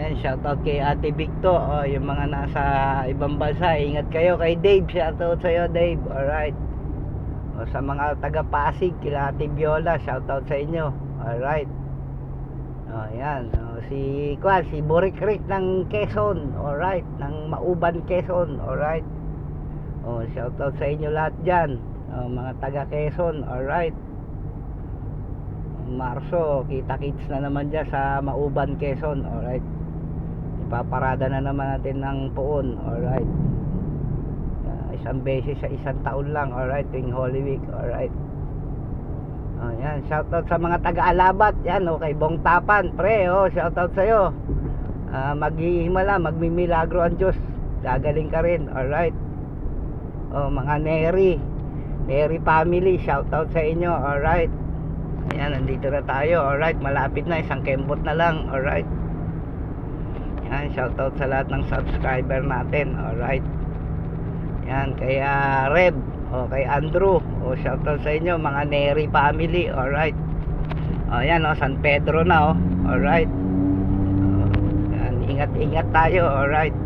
Ayan, shoutout kay Ate Victo. Yung mga nasa ibang bansa, ingat kayo. Kay Dave, shoutout sa'yo, Dave. Alright. Sa mga taga Pasig, kila Ate Viola, shoutout sa inyo. Alright. Ayan. Si Boric Rick ng Quezon. Alright. Ng Mauban, Quezon. Alright. Shoutout sa inyo lahat dyan. Mga taga Quezon. Alright. Marso, kita-kits na naman dyan sa Mauban, Quezon. Alright. Ipaparada na naman natin ng Poon. Alright. Isang beses sa isang taon lang. Alright, tuwing Holy Week. Alright. Yan, shoutout sa mga taga-Alabat. Yan, kay Bong Tapan, pre. Shoutout sa'yo. Maghihimala, magmimilagro ang Diyos. Gagaling ka rin. Alright. Mga Neri family, shoutout sa inyo. Alright. Ayan, nandito na tayo. Alright, malapit na, isang kembot na lang. Alright. Yan, shoutout sa lahat ng subscriber natin. Alright. Yan, kay Reb, kay Andrew, shoutout sa inyo, mga Neri family. Alright. Yan, San Pedro na. Alright. Yan, ingat-ingat tayo. Alright.